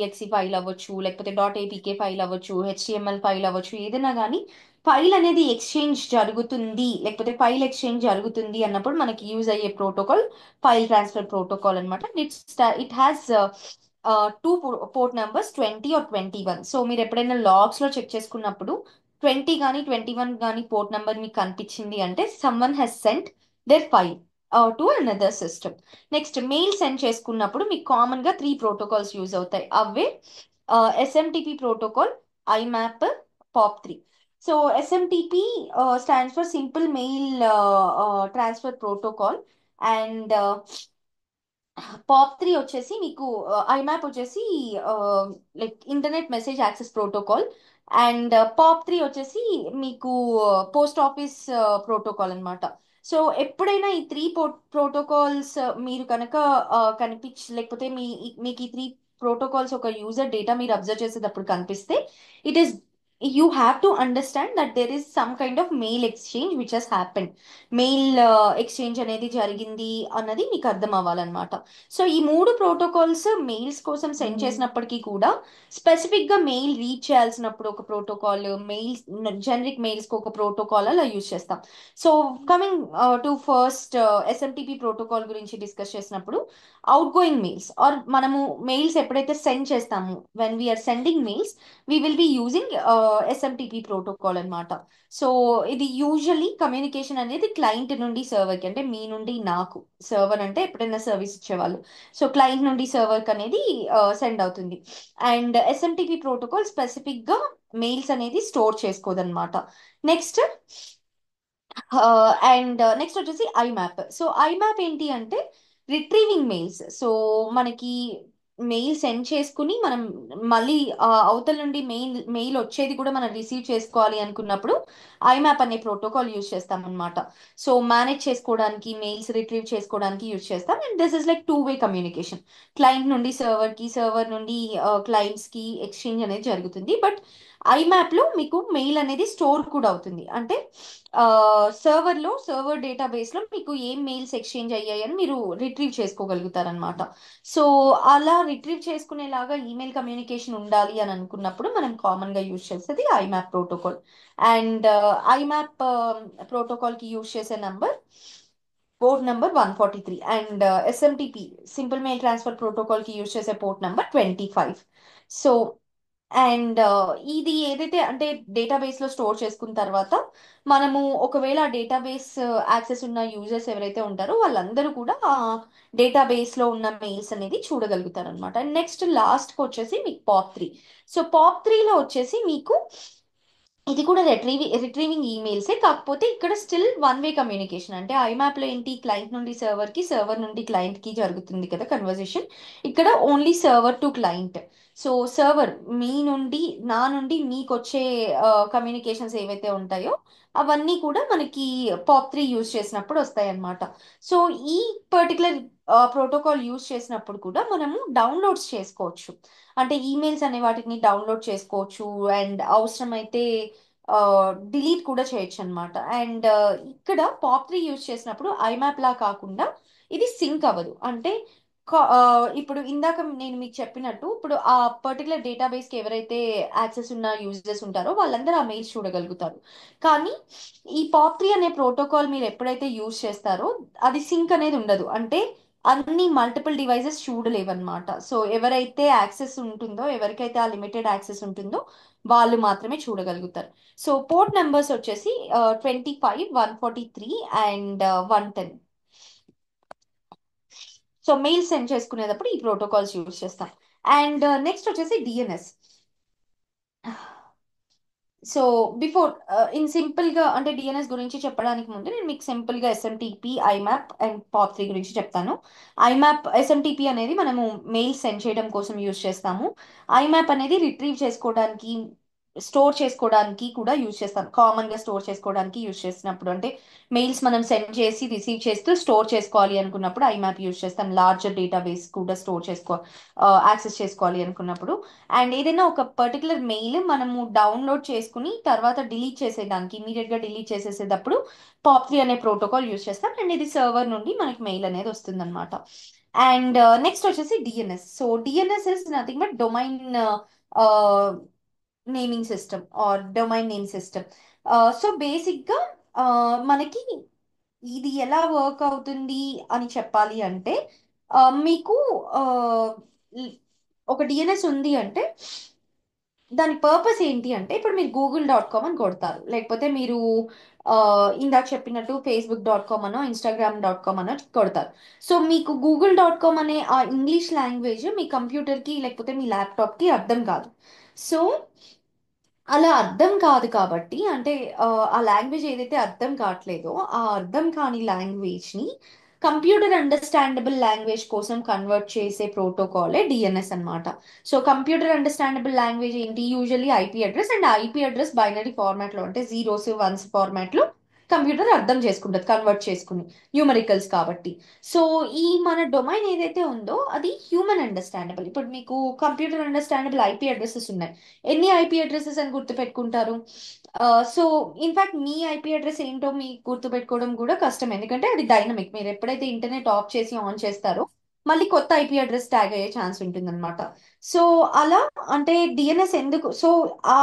.exe ఫైల్ అవ్వచ్చు, లేకపోతే .apk ఫైల్ అవ్వచ్చు, హెచ్టిఎంఎల్ ఫైల్ అవ్వచ్చు, ఏదైనా కానీ ఫైల్ అనేది ఎక్స్చేంజ్ జరుగుతుంది, లేకపోతే ఫైల్ ఎక్స్చేంజ్ జరుగుతుంది అన్నప్పుడు మనకి యూజ్ అయ్యే ప్రోటోకాల్ ఫైల్ ట్రాన్స్ఫర్ ప్రోటోకాల్ అనమాట. It has two port numbers 20 or 21. So మీరు ఎప్పుడైనా లాగ్స్ లో చెక్ చేసుకున్నప్పుడు 20 కానీ 21 కానీ పోర్ట్ నెంబర్ మీకు కనిపించింది అంటే someone he's sent their file to another system. Next mail send చేసుకున్నప్పుడు మీకు కామన్ గా 3 ప్రోటోకాల్స్ యూజ్ అవుతాయి. అవే SMTP protocol, IMAP, POP3. So SMTP stands for simple mail transfer protocol. And POP 3 వచ్చేసి మీకు ఐమ్యాప్ వచ్చేసి like internet message access protocol. And POP 3 వచ్చేసి మీకు పోస్ట్ ఆఫీస్ ప్రోటోకాల్ అన్నమాట. సో ఎప్పుడైనా ఈ త్రీ ప్రోటోకాల్స్ మీరు కనుక లేకపోతే మీకు ఈ త్రీ ప్రోటోకాల్స్ ఒక యూజర్ డేటా మీరు అబ్జర్వ్ చేసేటప్పుడు కనిపిస్తే, it is you have to understand that there is some kind of mail exchange which has happened. Mail exchange అనేది జరిగింది అన్నది మీకు అర్థం అవ్వాలన్నమాట. సో ఈ మూడు ప్రోటోకాల్స్ మెయిల్స్ కోసం సెండ్ చేసినప్పటికీ కూడా స్పెసిఫిక్ గా మెయిల్ రీచ్ చేయాల్సినప్పుడు ఒక ప్రోటోకాల్, మెయిల్స్ జనరిక్ మెయిల్స్ కి ఒక ప్రోటోకాల్ అలా యూజ్ చేస్తాం. So coming to first SMTP protocol గురించి డిస్కస్ చేసినప్పుడు, అవుట్ గోయింగ్ మెయిల్స్ ఆర్ మనము మెయిల్స్ ఎప్పుడైతే సెండ్ చేస్తాము, when we are sending mails we will be using SMTP protocol అన్నమాట. సో ఇది యూజువల్లీ కమ్యూనికేషన్ అనేది క్లయింట్ నుండి సర్వర్కి, అంటే మీ నుండి నాకు, సర్వర్ అంటే ఎప్పుడైనా సర్వీస్ ఇచ్చేవాళ్ళు, సో క్లయింట్ నుండి సర్వర్కి అనేది సెండ్ అవుతుంది. అండ్ ఎస్ఎంటిపి ప్రోటోకాల్ స్పెసిఫిక్గా మెయిల్స్ అనేది స్టోర్ చేసుకోదన్నమాట. నెక్స్ట్ అండ్ నెక్స్ట్ వచ్చేసి ఐమ్యాప్. సో ఐమ్యాప్ ఏంటి అంటే రిట్రీవింగ్ మెయిల్స్. సో మనకి మెయిల్ సెండ్ చేసుకుని మనం మళ్ళీ అవతల నుండి మెయిల్ వచ్చేది కూడా మనం రిసీవ్ చేసుకోవాలి అనుకున్నప్పుడు ఐమ్యాప్ అనే ప్రోటోకాల్ యూజ్ చేస్తాం అనమాట. సో మేనేజ్ చేసుకోవడానికి, మెయిల్స్ రిట్రీవ్ చేసుకోవడానికి యూజ్ చేస్తాం. And this is like two way communication. Client నుండి సర్వర్కి, సర్వర్ నుండి క్లయింట్స్కి ఎక్స్చేంజ్ అనేది జరుగుతుంది. బట్ ఐమ్యాప్లో మీకు మెయిల్ అనేది స్టోర్ కూడా అవుతుంది. అంటే సర్వర్లో, సర్వర్ డేటాబేస్లో మీకు ఏం మెయిల్స్ ఎక్స్చేంజ్ అయ్యాయని మీరు రిట్రీవ్ చేసుకోగలుగుతారనమాట. సో అలా రిట్రీవ్ చేసుకునేలాగా ఈమెయిల్ కమ్యూనికేషన్ ఉండాలి అని అనుకున్నప్పుడు మనం కామన్గా యూజ్ చేసేది ఐమ్యాప్ ప్రోటోకాల్. అండ్ ఐమ్యాప్ ప్రోటోకాల్కి యూజ్ చేసే number, port number 143. And SMTP simple mail transfer ప్రోటోకాల్కి యూజ్ చేసే పోర్ట్ నెంబర్ 25. సో అండ్ ఇది ఏదైతే అంటే డేటాబేస్లో స్టోర్ చేసుకున్న తర్వాత మనము ఒకవేళ డేటాబేస్ యాక్సెస్ ఉన్న యూజర్స్ ఎవరైతే ఉంటారో వాళ్ళందరూ కూడా ఆ డేటాబేస్లో ఉన్న మెయిల్స్ అనేది చూడగలుగుతారు అనమాట. అండ్ నెక్స్ట్ లాస్ట్కి వచ్చేసి మీకు పాప్ 3. సో పాప్ 3లో వచ్చేసి మీకు ఇది కూడా రిట్రీవింగ్ ఈమెయిల్సే, కాకపోతే ఇక్కడ స్టిల్ వన్ వే కమ్యూనికేషన్. అంటే ఐమ్యాప్లో ఏంటి, క్లయింట్ నుండి సర్వర్కి, సర్వర్ నుండి క్లయింట్కి జరుగుతుంది కదా కన్వర్జేషన్. ఇక్కడ only server to client. So server మీ నుండి, నా నుండి మీకు వచ్చే కమ్యూనికేషన్స్ ఏవైతే ఉంటాయో అవన్నీ కూడా మనకి పాప్ 3 యూజ్ చేసినప్పుడు వస్తాయి అన్నమాట. సో ఈ పర్టికులర్ ప్రోటోకాల్ యూజ్ చేసినప్పుడు కూడా మనము డౌన్లోడ్స్ చేసుకోవచ్చు. అంటే ఈమెయిల్స్ అనే వాటిని డౌన్లోడ్ చేసుకోవచ్చు. అండ్ అవసరమైతే డిలీట్ కూడా చేయొచ్చు అనమాట. అండ్ ఇక్కడ పాప్ 3 యూజ్ చేసినప్పుడు ఐమ్యాప్ లా కాకుండా ఇది సింక్ అవ్వదు. అంటే ఇప్పుడు ఇందాక నేను మీకు చెప్పినట్టు, ఇప్పుడు ఆ పర్టికులర్ డేటాబేస్కి ఎవరైతే యాక్సెస్ ఉన్న యూజర్స్ ఉంటారో వాళ్ళందరూ ఆ మెయిల్స్ చూడగలుగుతారు. కానీ ఈ పాప్ 3 అనే ప్రోటోకాల్ మీరు ఎప్పుడైతే యూజ్ చేస్తారో అది సింక్ అనేది ఉండదు. అంటే అన్ని మల్టిపుల్ డివైజెస్ చూడలేవన్నమాట. సో ఎవరైతే యాక్సెస్ ఉంటుందో, ఎవరికైతే ఆ లిమిటెడ్ యాక్సెస్ ఉంటుందో వాళ్ళు మాత్రమే చూడగలుగుతారు. సో పోర్ట్ నెంబర్స్ వచ్చేసి 25, 143 అండ్ 110. సో మెయిల్ సెండ్ చేసుకునేటప్పుడు ఈ ప్రోటోకాల్స్ యూజ్ చేస్తాం. అండ్ నెక్స్ట్ వచ్చేసి DNS. So before in simple గా అంటే డిఎన్ఎస్ గురించి చెప్పడానికి ముందు నేను మీకు సింపుల్ గా ఎస్ఎంటిపి, ఐమ్యాప్ అండ్ పాప్ 3 గురించి చెప్తాను. ఐమ్యాప్, ఎస్ఎంటిపి అనేది మనము మెయిల్ సెండ్ చేయడం కోసం యూజ్ చేస్తాము. ఐమ్యాప్ అనేది రిట్రీవ్ చేసుకోవడానికి, స్టోర్ చేసుకోవడానికి కూడా యూజ్ చేస్తాం. కామన్ గా స్టోర్ చేసుకోవడానికి యూజ్ చేసినప్పుడు, అంటే మెయిల్స్ మనం సెండ్ చేసి రిసీవ్ చేస్తూ స్టోర్ చేసుకోవాలి అనుకున్నప్పుడు ఐమ్యాప్ యూజ్ చేస్తాం. లార్జర్ డేటాబేస్ కూడా స్టోర్ యాక్సెస్ చేసుకోవాలి అనుకున్నప్పుడు. అండ్ ఏదైనా ఒక పర్టికులర్ మెయిల్ మనము డౌన్లోడ్ చేసుకుని తర్వాత డిలీట్ చేసేదానికి, ఇమీడియట్ గా డిలీట్ చేసేసేటప్పుడు పాప్ 3 అనే ప్రోటోకాల్ యూజ్ చేస్తాం. అండ్ ఇది సర్వర్ నుండి మనకి మెయిల్ అనేది వస్తుంది అనమాట. అండ్ నెక్స్ట్ వచ్చేసి DNS. So DNS is nothing but domain naming system or domain name system. So బేసిక్గా మనకి ఇది ఎలా వర్క్ అవుతుంది అని చెప్పాలి అంటే, మీకు ఆ, ఒక డిఎన్ఎస్ ఉంది అంటే దాని పర్పస్ ఏంటి అంటే, ఇప్పుడు మీరు google.com అని కొడతారు, లేకపోతే మీరు ఆ, ఇందాక చెప్పినట్టు facebook.com అనో instagram.com అనో కొడతారు. సో మీకు google.com అనే ఆ ఇంగ్లీష్ లాంగ్వేజ్ మీ కంప్యూటర్కి లేకపోతే మీ ల్యాప్టాప్కి అర్థం కాదు. సో అలా అర్థం కాదు కాబట్టి, అంటే ఆ లాంగ్వేజ్ ఏదైతే అర్థం కావట్లేదో ఆ అర్థం కాని లాంగ్వేజ్ని కంప్యూటర్ అండర్స్టాండబుల్ లాంగ్వేజ్ కోసం కన్వర్ట్ చేసే ప్రోటోకాలే డిఎన్ఎస్ అన్నమాట. సో కంప్యూటర్ అండర్స్టాండబుల్ లాంగ్వేజ్ ఏంటి, usually IP address. And IP address binary ఫార్మాట్లో, అంటే జీరోస్ వన్స్ ఫార్మాట్లో కంప్యూటర్ అర్థం చేసుకుంటుంది కన్వర్ట్ చేసుకుని, న్యూమరికల్స్ కాబట్టి. సో ఈ మన డొమైన్ ఏదైతే ఉందో అది హ్యూమన్ అండర్స్టాండబుల్. ఇప్పుడు మీకు కంప్యూటర్ అండర్స్టాండబుల్ ఐపీ అడ్రసెస్ ఉన్నాయి. ఎన్ని ఐపీ అడ్రసెస్ అని గుర్తుపెట్టుకుంటారు? సో ఇన్ఫాక్ట్ మీ ఐపీ అడ్రస్ ఏంటో మీకు గుర్తుపెట్టుకోవడం కూడా కష్టం, ఎందుకంటే అది డైనమిక్. మీరు ఎప్పుడైతే ఇంటర్నెట్ ఆఫ్ చేసి ఆన్ చేస్తారో మళ్ళీ కొత్త ఐపీ అడ్రస్ ట్యాగ్ అయ్యే ఛాన్స్ ఉంటుందన్నమాట. సో అలా అంటే డిఎన్ఎస్ ఎందుకు సో ఆ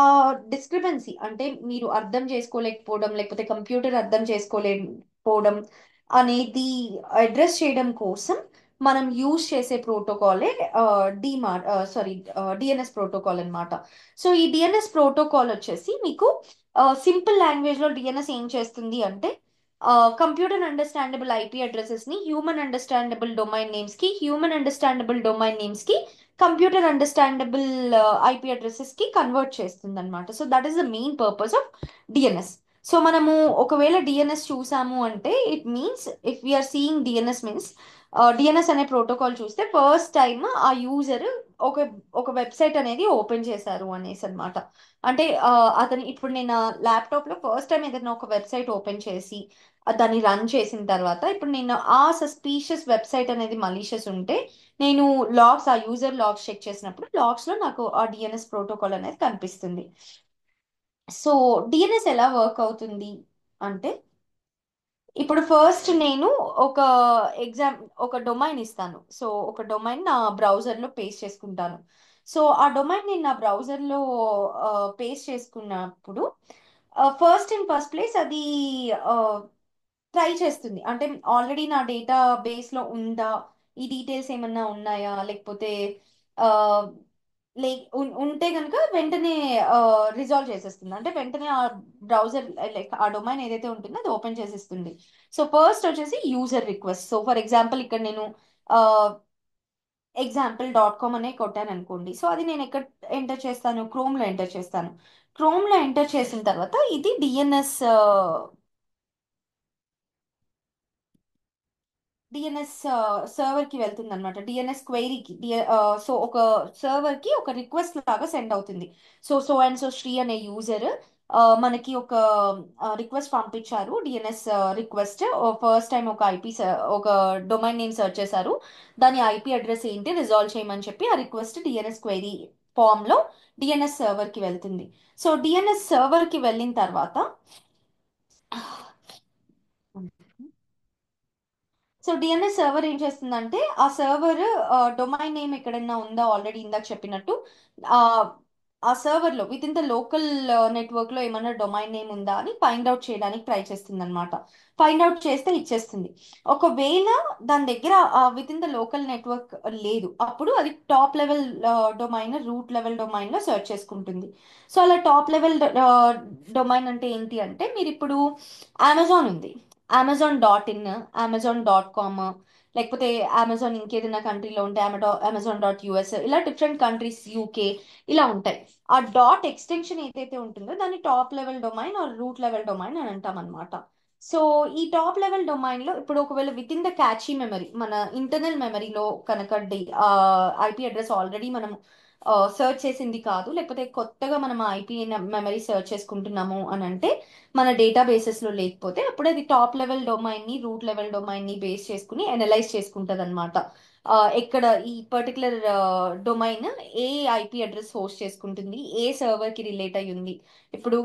డిస్క్రిపెన్సీ అంటే మీరు అర్థం చేసుకోలేకపోవడం లేకపోతే కంప్యూటర్ అర్థం చేసుకోలేకపోవడం అనేది అడ్రస్ చేయడం కోసం మనం యూజ్ చేసే ప్రోటోకాలే డిమార్ సారీ డిఎన్ఎస్ ప్రోటోకాల్ అన్నమాట. సో ఈ డిఎన్ఎస్ ప్రోటోకాల్ వచ్చేసి మీకు సింపుల్ లాంగ్వేజ్ లో డిఎన్ఎస్ ఏం చేస్తుంది అంటే కంప్యూటర్ అండర్స్టాండబుల్ ఐపీ అడ్రసెస్ ని హ్యూమన్ అండర్స్టాండబుల్ డొమైన్ నేమ్స్ కి, హ్యూమన్ అండర్స్టాండబుల్ డొమైన్ నేమ్స్ కి కంప్యూటర్ అండర్స్టాండబుల్ ఐపీ అడ్రసెస్ కి కన్వర్ట్ చేస్తుంది అనమాట. So that is the main purpose of DNS. So మనము ఒకవేళ డిఎన్ఎస్ చూసాము అంటే it means if we are seeing DNS means DNS అనే ప్రోటోకాల్ చూస్తే ఫస్ట్ టైం ఆ యూజర్ ఒక ఒక వెబ్సైట్ అనేది ఓపెన్ చేశారు అనేసి అనమాట. అంటే అతను ఇప్పుడు నేను ల్యాప్టాప్ లో ఫస్ట్ టైం ఏదైనా ఒక వెబ్సైట్ ఓపెన్ చేసి దాన్ని రన్ చేసిన తర్వాత ఇప్పుడు నేను ఆ సస్పీషియస్ వెబ్సైట్ అనేది మలీషియస్ ఉంటే నేను లాగ్స్ ఆ యూజర్ లాగ్స్ చెక్ చేసినప్పుడు లాగ్స్ లో నాకు ఆ డిఎన్ఎస్ ప్రోటోకాల్ అనేది కనిపిస్తుంది. సో డిఎన్ఎస్ ఎలా వర్క్ అవుతుంది అంటే ఇప్పుడు ఫస్ట్ నేను ఒక ఎగ్జామ్ ఒక డొమైన్ ఇస్తాను. సో ఒక డొమైన్ నా బ్రౌజర్లో పేస్ట్ చేసుకుంటాను. సో ఆ డొమైన్ నేను నా బ్రౌజర్లో పేస్ట్ చేసుకున్నప్పుడు ఫస్ట్ ఇన్ ఫస్ట్ ప్లేస్ అది ట్రై చేస్తుంది అంటే ఆల్రెడీ నా డేటా బేస్లో ఉందా, ఈ డీటెయిల్స్ ఏమన్నా ఉన్నాయా, లేకపోతే ఆ, లే ఉంటే కనుక వెంటనే రిజాల్వ్ చేసేస్తుంది. అంటే వెంటనే ఆ బ్రౌజర్ లైక్ ఆ డొమైన్ ఏదైతే ఉంటుందో అది ఓపెన్ చేసేస్తుంది. సో ఫస్ట్ వచ్చేసి user request. So for example ఇక్కడ నేను example.com అనే కొట్టాను అనుకోండి. సో అది నేను ఎక్కడ ఎంటర్ చేస్తాను? క్రోమ్లో ఎంటర్ చేస్తాను. క్రోమ్లో ఎంటర్ చేసిన తర్వాత ఇది డిఎన్ఎస్ డిఎన్ఎస్ సర్వర్ కి వెళ్తుంది అనమాట. డిఎన్ఎస్ క్వైరీకి సో ఒక సర్వర్ కి ఒక రిక్వెస్ట్ లాగా సెండ్ అవుతుంది. So so and so Sri అనే యూజర్ మనకి ఒక రిక్వెస్ట్ పంపించారు. డిఎన్ఎస్ రిక్వెస్ట్ ఫస్ట్ టైం ఒక ఒక డొమైన్ నేమ్ సెర్చ్ చేశారు, దాని ఐపీ అడ్రస్ ఏంటి రిజాల్వ్ చేయమని చెప్పి ఆ రిక్వెస్ట్ డిఎన్ఎస్ క్వైరీ ఫామ్ లో డిఎన్ఎస్ సర్వర్ కి వెళ్తుంది. సో డిఎన్ఎస్ సర్వర్ కి వెళ్ళిన తర్వాత సో డిఎన్ఎస్ సర్వర్ ఏం చేస్తుందంటే ఆ సర్వర్ డొమైన్ నేమ్ ఎక్కడైనా ఉందా ఆల్రెడీ ఇందాక చెప్పినట్టు ఆ ఆ సర్వర్ లో with in the local network లో ఏమైనా డొమైన్ నేమ్ ఉందా అని ఫైండ్ అవుట్ చేయడానికి ట్రై చేస్తుంది అనమాట. ఫైండ్ అవుట్ చేస్తే ఇచ్చేస్తుంది. ఒకవేళ దాని దగ్గర with in the local network లేదు, అప్పుడు అది top level domain, route level domain లో సెర్చ్ చేసుకుంటుంది. సో అలా టాప్ లెవెల్ డొమైన్ అంటే ఏంటి అంటే మీరు ఇప్పుడు అమెజాన్ ఉంది, అమెజాన్.in, అమెజాన్.com, లేకపోతే అమెజాన్ ఇంకేదైనా కంట్రీలో ఉంటే అమెజాన్.యుఎస్, ఇలా డిఫరెంట్ కంట్రీస్, యూకే, ఇలా ఉంటాయి. ఆ డాట్ ఎక్స్టెన్షన్ ఏదైతే ఉంటుందో దాన్ని top level domain or root level domain అని అంటాం అనమాట. సో ఈ టాప్ లెవెల్ డొమైన్ లో ఇప్పుడు ఒకవేళ with in the catchy memory మన ఇంటర్నల్ మెమరీలో కనుక ఐపీ అడ్రస్ ఆల్రెడీ మనం సర్చ్ చేసింది కాదు, లేకపోతే కొత్తగా మనం ఐపీ మెమరీ సర్చ్ చేసుకుంటున్నాము అని అంటే మన డేటాబేసెస్ లో లేకపోతే అప్పుడు అది టాప్ లెవెల్ డొమైన్ ని రూట్ లెవెల్ డొమైన్ ని బేస్ చేసుకుని అనలైజ్ చేసుకుంటది అనమాట. ఎక్కడ ఈ పర్టికులర్ డొమైన్ ఏ ఐపీ అడ్రస్ హోస్ట్ చేసుకుంటుంది, ఏ సర్వర్ కి రిలేట్ అయ్యి ఉంది. ఇప్పుడు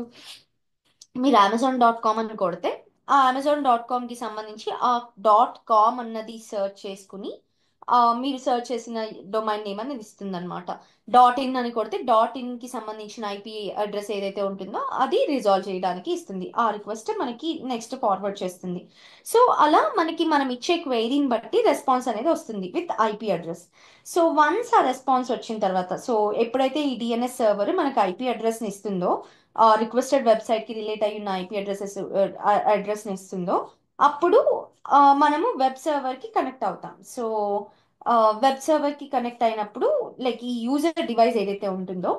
మీరు అమెజాన్.com అని కొడితే ఆ అమెజాన్.com కి సంబంధించి ఆ .com అన్నది సెర్చ్ చేసుకుని మీరు సెర్చ్ చేసిన డొమైన్ నేమ్ అనేది ఇస్తుంది అనమాట. .in అని కొడితే .in కి సంబంధించిన ఐపీ అడ్రస్ ఏదైతే ఉంటుందో అది రిజాల్వ్ చేయడానికి ఇస్తుంది. ఆ రిక్వెస్ట్ మనకి నెక్స్ట్ ఫార్వర్డ్ చేస్తుంది. సో అలా మనకి మనం ఇచ్చే క్వైరీని బట్టి రెస్పాన్స్ అనేది వస్తుంది with IP address. So once ఆ రెస్పాన్స్ వచ్చిన తర్వాత సో ఎప్పుడైతే ఈ డిఎన్ఎస్ సర్వర్ మనకి ఐపీ అడ్రస్ని ఇస్తుందో, రిక్వెస్టెడ్ వెబ్సైట్ కి రిలేట్ అయ్యి ఉన్న ఐపీ అడ్రస్ ని ఇస్తుందో అప్పుడు మనము వెబ్ సర్వర్ కి కనెక్ట్ అవుతాం. సో వెబ్ సర్వర్ కి కనెక్ట్ అయినప్పుడు లైక్ ఈ యూజర్ డివైస్ ఏదైతే ఉంటుందో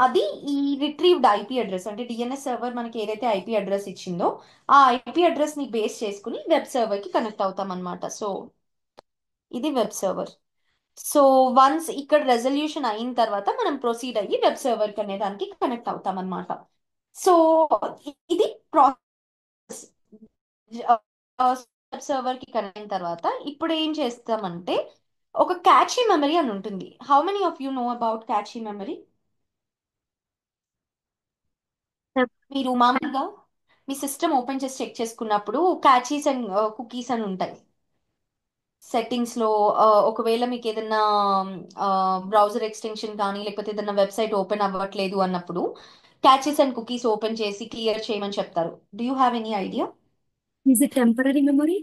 అది ఈ రిట్రీవ్డ్ ఐపీ అడ్రస్ అంటే డిఎన్ఎస్ సర్వర్ మనకి ఏదైతే ఐపీ అడ్రస్ ఇచ్చిందో ఆ ఐపీ అడ్రస్ ని బేస్ చేసుకుని వెబ్ సర్వర్ కి కనెక్ట్ అవుతాం అనమాట. సో ఇది వెబ్ సర్వర్. సో వన్స్ ఇక్కడ రెజల్యూషన్ అయిన తర్వాత మనం ప్రొసీడ్ అయ్యి వెబ్ సర్వర్ కి అనే దానికి కనెక్ట్ అవుతాం అనమాట. సో ఇది ప్రాసెస్. సర్వర్ కి కనెక్ట్ అయిన తర్వాత ఇప్పుడు ఏం చేస్తామంటే ఒక క్యాచీ మెమరీ అని ఉంటుంది. How many of you know about catchy memory? మీరు మామూలుగా మీ సిస్టమ్ ఓపెన్ చేసి చెక్ చేసుకున్నప్పుడు క్యాచీస్ అండ్ కుకీస్ అని ఉంటాయి సెట్టింగ్స్ లో. ఒకవేళ మీకు ఏదైనా బ్రౌజర్ ఎక్స్టెన్షన్ కానీ లేకపోతే ఏదైనా వెబ్సైట్ ఓపెన్ అవ్వట్లేదు అన్నప్పుడు క్యాచెస్ అండ్ కుకీస్ ఓపెన్ చేసి క్లియర్ చేయమని చెప్తారు. Do you have any idea? Is it temporary memory?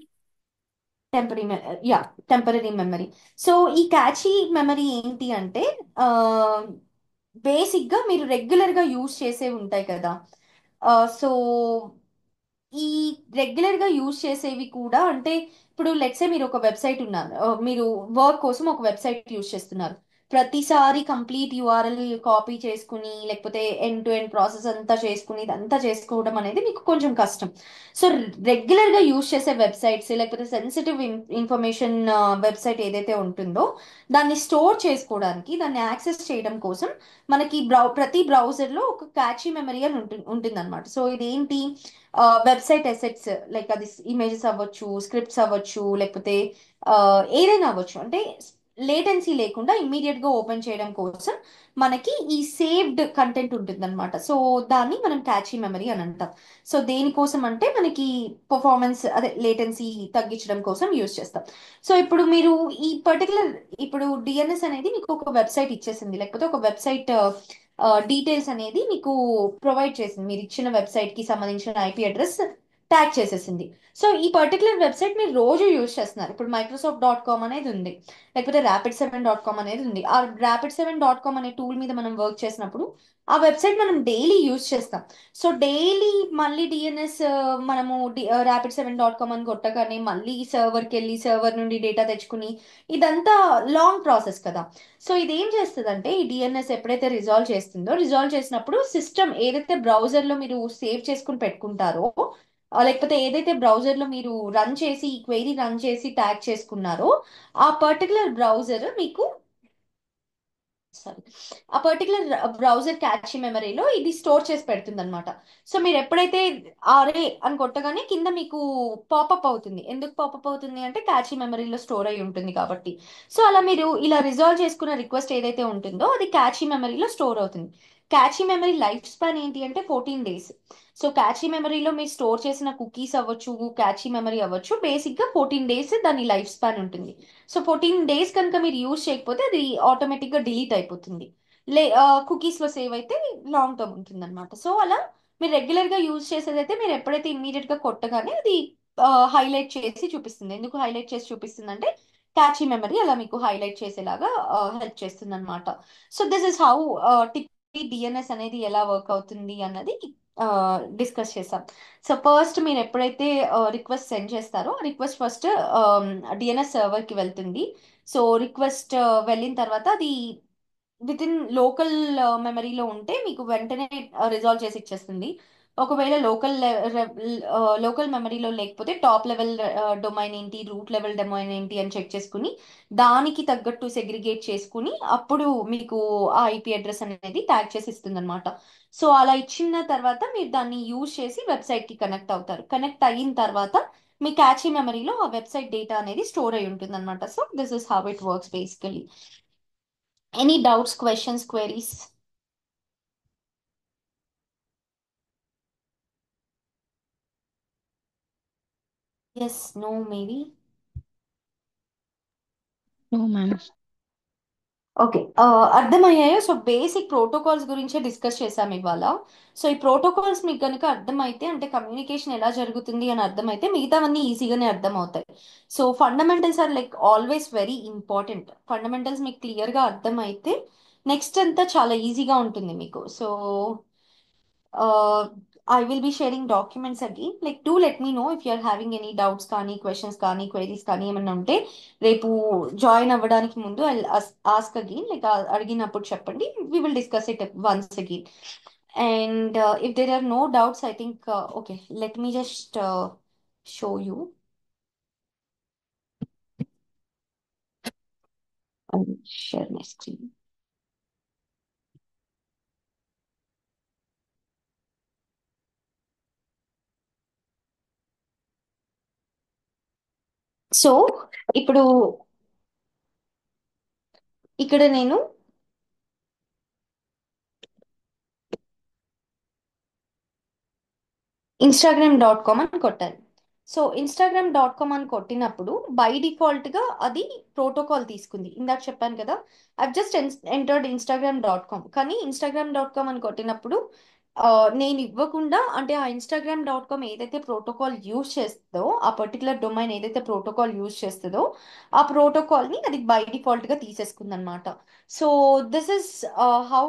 Temporary yeah, temporary memory. So ఈ క్యాచీ మెమరీ ఏంటి అంటే బేసిక్ గా మీరు రెగ్యులర్ గా యూజ్ చేసే ఉంటాయి కదా. సో ఈ రెగ్యులర్ గా యూజ్ చేసేవి కూడా అంటే ఇప్పుడు లెట్సే మీరు ఒక వెబ్సైట్ ఉన్నారు, మీరు వర్క్ కోసం ఒక వెబ్సైట్ యూజ్ చేస్తున్నారు. ప్రతిసారి కంప్లీట్ యూఆర్ఎల్ కాపీ చేసుకుని లేకపోతే ఎండ్ టు ఎండ్ ప్రాసెస్ అంతా చేసుకుని ఇదంతా చేసుకోవడం అనేది మీకు కొంచెం కష్టం. సో రెగ్యులర్ గా యూజ్ చేసే వెబ్సైట్స్ లేకపోతే సెన్సిటివ్ ఇన్ఫర్మేషన్ వెబ్సైట్ ఏదైతే ఉంటుందో దాన్ని స్టోర్ చేసుకోవడానికి, దాన్ని యాక్సెస్ చేయడం కోసం మనకి ప్రతి బ్రౌజర్ లో ఒక క్యాచీ మెమరీ అని ఉంటుంది అనమాట. సో ఇదేంటి, వెబ్సైట్ అసెట్స్ లైక్ అది ఇమేజెస్ అవ్వచ్చు, స్క్రిప్ట్స్ అవ్వచ్చు, లేకపోతే ఏదైనా అవ్వచ్చు. అంటే లేటెన్సీ లేకుండా ఇమ్మీడియట్ గా ఓపెన్ చేయడం కోసం మనకి ఈ సేవ్డ్ కంటెంట్ ఉంటుంది అనమాట. సో దాన్ని మనం క్యాచీ మెమరీ అని అంటాం. సో దేనికోసం అంటే మనకి పర్ఫార్మెన్స్ అదే లేటెన్సీ తగ్గించడం కోసం యూజ్ చేస్తాం. సో ఇప్పుడు మీరు ఈ పర్టికులర్ ఇప్పుడు డిఎన్ఎస్ అనేది మీకు ఒక వెబ్సైట్ ఇచ్చేసింది, లేకపోతే ఒక వెబ్సైట్ డీటెయిల్స్ అనేది మీకు ప్రొవైడ్ చేసింది, మీరు ఇచ్చిన వెబ్సైట్ కి సంబంధించిన ఐపీ అడ్రస్ ట్యాగ్ చేసేసింది. సో ఈ పర్టికులర్ వెబ్సైట్ మీరు రోజు యూజ్ చేస్తున్నారు. ఇప్పుడు మైక్రోసాఫ్ట్.కామ్ అనేది ఉంది, లేకపోతే ర్యాపిడ్7.కామ్ అనేది ఉంది. ఆ ర్యాపిడ్7.కామ్ అనే టూల్ మీద మనం వర్క్ చేసినప్పుడు ఆ వెబ్సైట్ మనం డైలీ యూజ్ చేస్తాం. సో డైలీ మళ్ళీ డిఎన్ఎస్ మనము ర్యాపిడ్7.కామ్ అని కొట్టగానే మళ్ళీ సర్వర్కి వెళ్ళి సర్వర్ నుండి డేటా తెచ్చుకుని ఇదంతా లాంగ్ ప్రాసెస్ కదా. సో ఇది ఏం చేస్తుందంటే ఈ డిఎన్ఎస్ ఎప్పుడైతే రిజాల్వ్ చేస్తుందో, రిజాల్వ్ చేసినప్పుడు సిస్టమ్ ఏదైతే బ్రౌజర్ లో మీరు సేవ్ చేసుకుని పెట్టుకుంటారో, లేకపోతే ఏదైతే బ్రౌజర్ లో మీరు రన్ చేసి ఈ క్వైరీ రన్ చేసి ట్యాగ్ చేసుకున్నారో ఆ పర్టికులర్ బ్రౌజర్ మీకు సారీ ఆ పర్టికులర్ బ్రౌజర్ క్యాచ్ మెమరీలో ఇది స్టోర్ చేసి పెడుతుంది అనమాట. సో మీరు ఎప్పుడైతే ఆర్ఏ అని కొట్టగానే కింద మీకు పాపప్ అవుతుంది. ఎందుకు పాపప్ అవుతుంది అంటే క్యాచ్ మెమరీలో స్టోర్ అయి ఉంటుంది కాబట్టి. సో అలా మీరు ఇలా రిజాల్వ్ చేసుకున్న రిక్వెస్ట్ ఏదైతే ఉంటుందో అది క్యాచ్ మెమరీలో స్టోర్ అవుతుంది. క్యాచీ మెమరీ లైఫ్ స్పాన్ ఏంటి అంటే 14 days. సో క్యాచీ మెమరీలో మీరు స్టోర్ చేసిన కుకీస్ అవ్వచ్చు, క్యాచీ మెమరీ అవ్వచ్చు, బేసిక్ గా 14 days దాని లైఫ్ స్పాన్ ఉంటుంది. సో 14 days కనుక మీరు యూజ్ చేయకపోతే అది ఆటోమేటిక్ గా డిలీట్ అయిపోతుంది. లే కుకీస్ లో సేవ్ అయితే లాంగ్ టర్మ్ ఉంటుంది అనమాట. సో అలా మీరు రెగ్యులర్ గా యూజ్ చేసేదైతే మీరు ఎప్పుడైతే ఇమీడియట్ గా కొట్టగానే అది హైలైట్ చేసి చూపిస్తుంది. ఎందుకు హైలైట్ చేసి చూపిస్తుంది అంటే క్యాచీ మెమరీ అలా మీకు హైలైట్ చేసేలాగా హెల్ప్ చేస్తుంది అనమాట. So this is how typically DNS అనేది ఎలా వర్క్ అవుతుంది అన్నది డిస్కస్ చేసాం. సో ఫస్ట్ మీరు ఎప్పుడైతే రిక్వెస్ట్ సెండ్ చేస్తారో రిక్వెస్ట్ ఫస్ట్ డిఎన్ఎస్ సర్వర్ కి వెళ్తుంది. సో రిక్వెస్ట్ వెళ్ళిన తర్వాత అది విత్ ఇన్ లోకల్ మెమరీలో ఉంటే మీకు వెంటనే రిజాల్వ్ చేసి ఇచ్చేస్తుంది. ఒకవేళ లోకల్ మెమరీలో లేకపోతే టాప్ లెవెల్ డొమైన్ ఏంటి, రూట్ లెవెల్ డొమైన్ ఏంటి అని చెక్ చేసుకుని దానికి తగ్గట్టు సెగ్రిగేట్ చేసుకుని అప్పుడు మీకు ఆ ఐపీ అడ్రస్ అనేది ట్యాగ్ చేసి ఇస్తుంది అనమాట. సో అలా ఇచ్చిన తర్వాత మీరు దాన్ని యూజ్ చేసి వెబ్సైట్ కి కనెక్ట్ అవుతారు. కనెక్ట్ అయిన తర్వాత మీ క్యాచీ మెమరీలో ఆ వెబ్సైట్ డేటా అనేది స్టోర్ అయి ఉంటుంది అనమాట. So this is how it works basically. Any doubts, questions, queries? Yes, no, maybe. No, ma'am. Okay, అర్థమయ్యాయో? సో బేసిక్ ప్రోటోకాల్స్ గురించే డిస్కస్ చేసాం ఇవాళ. సో ఈ ప్రోటోకాల్స్ మీకు కనుక అర్థమైతే అంటే కమ్యూనికేషన్ ఎలా జరుగుతుంది అని అర్థమైతే మిగతావన్నీ ఈజీగానే అర్థం అవుతాయి. So fundamentals are like always very important. Fundamentals మీకు క్లియర్గా అర్థమైతే నెక్స్ట్ అంతా చాలా ఈజీగా ఉంటుంది మీకు. So I will be sharing documents again. Like, do let me know if you are having any doubts కానీ క్వశ్చన్స్ కానీ క్వైరీస్ కానీ ఏమైనా ఉంటే రేపు జాయిన్ అవ్వడానికి ముందు ఐ ఆస్క్ అగైన్, లైక్ అడిగినప్పుడు చెప్పండి. We will discuss it once again. And if there are no doubts, I think okay, let me just show you. I'll share my screen. So ఇప్పుడు ఇక్కడ నేను Instagram.com అని కొట్టాను. So Instagram.com అని కొట్టినప్పుడు by డిఫాల్ట్గా అది ప్రోటోకాల్ తీసుకుంది. ఇందాక చెప్పాను కదా, ఐ జస్ట్ ఎంటర్డ్ Instagram.com, కానీ Instagram.com అని కొట్టినప్పుడు ఆ, నేను ఇవ్వకుండా, అంటే ఆ Instagram.com ఏదైతే ప్రోటోకాల్ యూజ్ చేస్తుందో, ఆ పర్టికులర్ డొమైన్ ఏదైతే ప్రోటోకాల్ యూజ్ చేస్తుందో ఆ ప్రోటోకాల్ని అది బై డిఫాల్ట్గా తీసేసుకుంది అనమాట. సో దిస్ ఇస్ హౌ,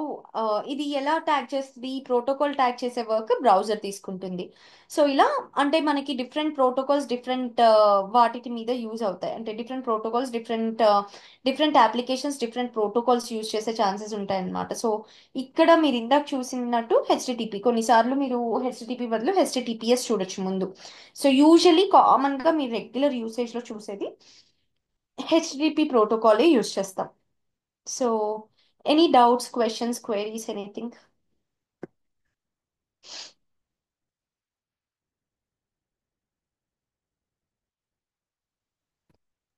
ఇది ఎలా ట్యాగ్ చేస్తుంది, ఈ ప్రోటోకాల్ ట్యాగ్ చేసే వర్క్ బ్రౌజర్ తీసుకుంటుంది. సో ఇలా, అంటే మనకి డిఫరెంట్ ప్రోటోకాల్స్ డిఫరెంట్ వాటి మీద యూజ్ అవుతాయి. అంటే different protocols different applications different protocols use చేసే ఛాన్సెస్ ఉంటాయి అన్నమాట. సో ఇక్కడ మీరు ఇందాక చూసినట్టు హెచ్టిటిపి, కొన్నిసార్లు మీరు హెచ్టిటిపి బదులు హెచ్టిటిపిఎస్ చూడొచ్చు ముందు. సో యూజువలీ కామన్గా మీరు రెగ్యులర్ యూసేజ్లో చూసేది హెచ్టిటిపి ప్రోటోకాలే యూజ్ చేస్తాం. So any doubts, questions, queries, anything?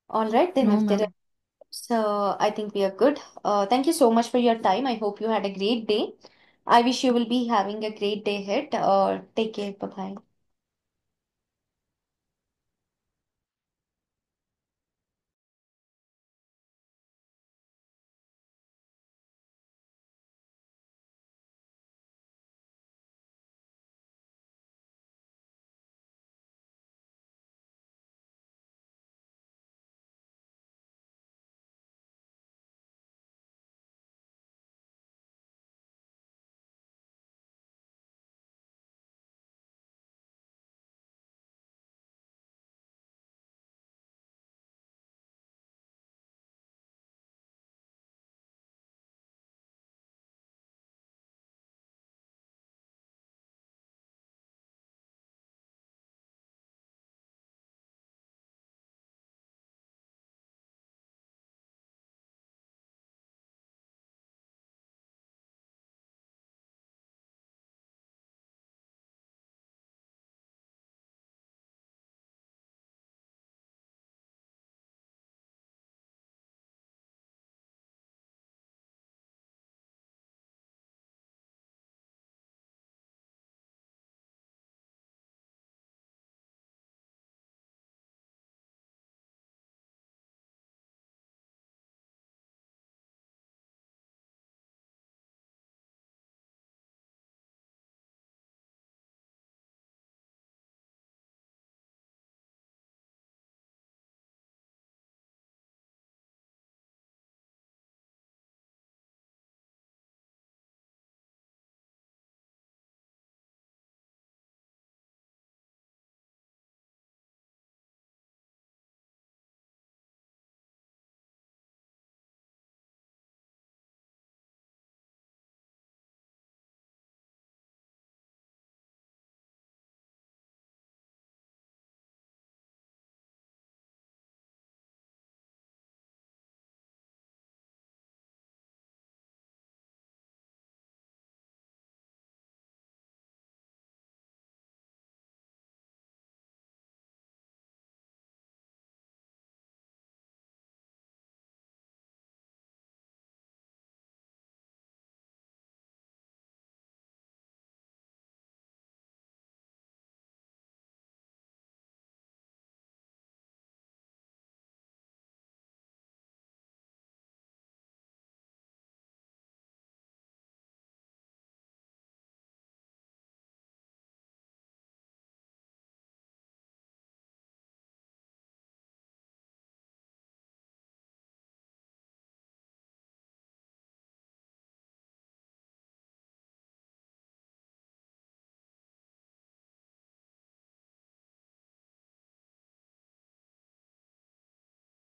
All right, then No, if there are, ma'am. so I think we are good. Thank you so much for your time. I hope you had a great day. I wish you will be having a great day ahead. Take care. Bye bye.